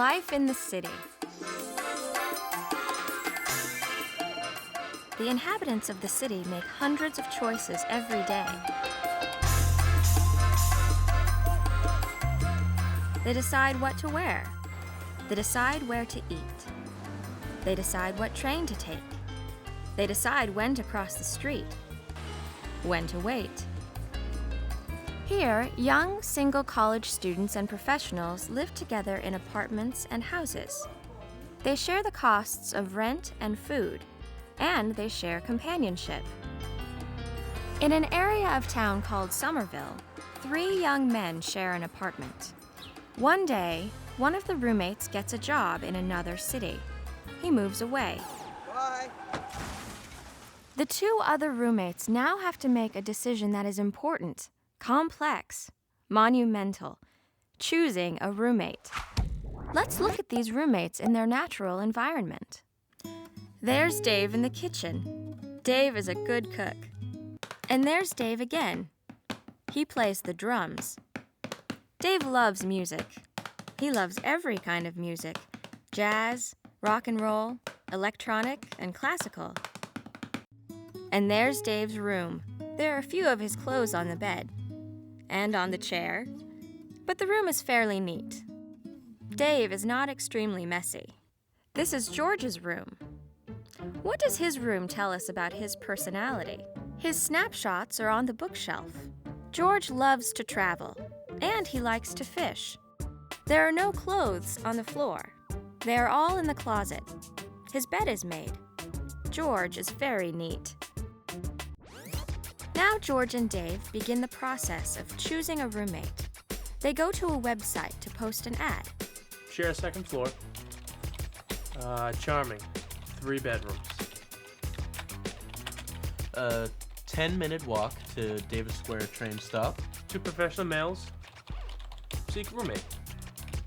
Life in the city. The inhabitants of the city make hundreds of choices every day. They decide what to wear. They decide where to eat. They decide what train to take. They decide when to cross the street, when to wait. Here, young, single college students and professionals live together in apartments and houses. They share the costs of rent and food, and they share companionship. In an area of town called Somerville, 3 young men share an apartment. One day, one of the roommates gets a job in another city. He moves away. Bye. The 2 other roommates now have to make a decision that is important, complex, monumental: choosing a roommate. Let's look at these roommates in their natural environment. There's Dave in the kitchen. Dave is a good cook. And there's Dave again. He plays the drums. Dave loves music. He loves every kind of music: jazz, rock and roll, electronic, and classical. And there's Dave's room. There are a few of his clothes on the bed and on the chair, but the room is fairly neat. Dave is not extremely messy. This is George's room. What does his room tell us about his personality? His snapshots are on the bookshelf. George loves to travel, and he likes to fish. There are no clothes on the floor. They are all in the closet. His bed is made. George is very neat. Now George and Dave begin the process of choosing a roommate. They go to a website to post an ad. Share a second floor. Charming. 3 bedrooms. 10-minute walk to Davis Square train stop. 2 professional males. Seek roommate.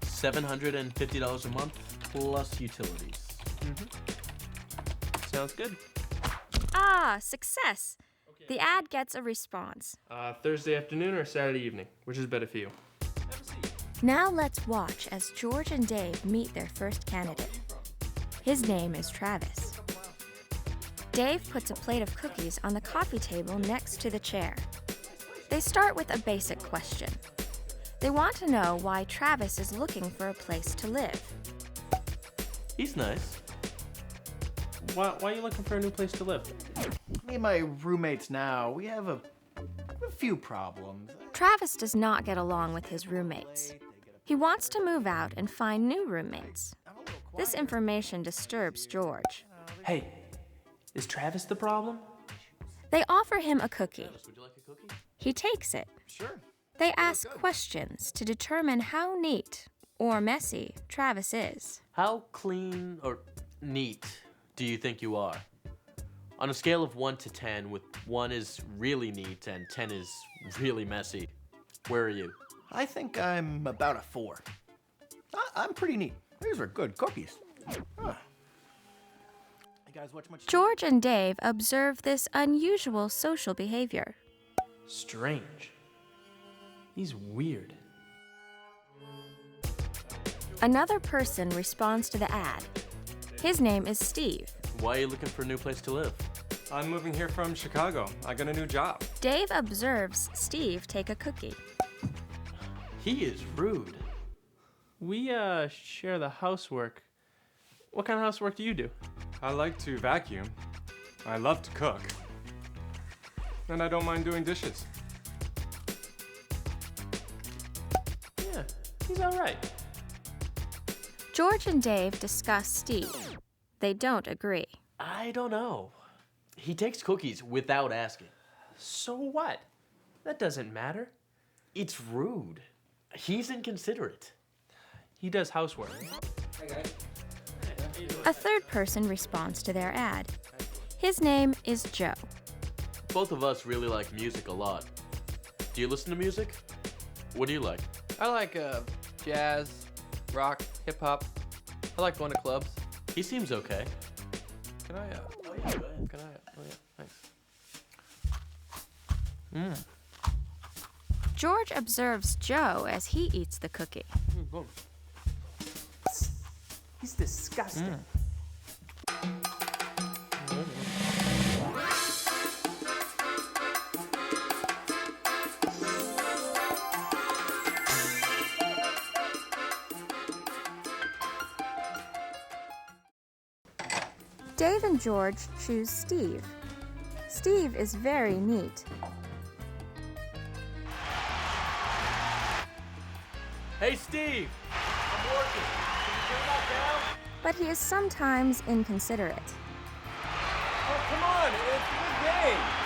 $750 a month plus utilities. Sounds good. Ah, success! The ad gets a response. Thursday afternoon or Saturday evening? Which is better for you? Now let's watch as George and Dave meet their first candidate. His name is Travis. Dave puts a plate of cookies on the coffee table next to the chair. They start with a basic question. They want to know why Travis is looking for a place to live. He's nice. Why are you looking for a new place to live? Me and my roommates now, we have a few problems. Travis does not get along with his roommates. He wants to move out and find new roommates. This information disturbs George. Hey, is Travis the problem? They offer him a cookie. Would you like a cookie? He takes it. Sure. They ask questions to determine how neat or messy Travis is. How clean or neat do you think you are? On a scale of 1 to 10, with 1 is really neat and 10 is really messy, where are you? I think I'm about a 4. I'm pretty neat. These are good cookies. Huh. You guys watch much? George and Dave observe this unusual social behavior. Strange. He's weird. Another person responds to the ad. His name is Steve. Why are you looking for a new place to live? I'm moving here from Chicago. I got a new job. Dave observes Steve take a cookie. He is rude. We, share the housework. What kind of housework do you do? I like to vacuum. I love to cook. And I don't mind doing dishes. Yeah, he's all right. George and Dave discuss Steve. They don't agree. I don't know. He takes cookies without asking. So what? That doesn't matter. It's rude. He's inconsiderate. He does housework. A third person responds to their ad. His name is Joe. Both of us really like music a lot. Do you listen to music? What do you like? I like jazz, rock, hip hop. I like going to clubs. He seems okay. Can I? Oh yeah, go ahead. Can I? Oh yeah, thanks. George observes Joe as he eats the cookie. He's disgusting. Dave and George choose Steve. Steve is very neat, Hey, Steve! I'm working. Can you turn that down? but he is sometimes inconsiderate. Oh, come on, it's a good game.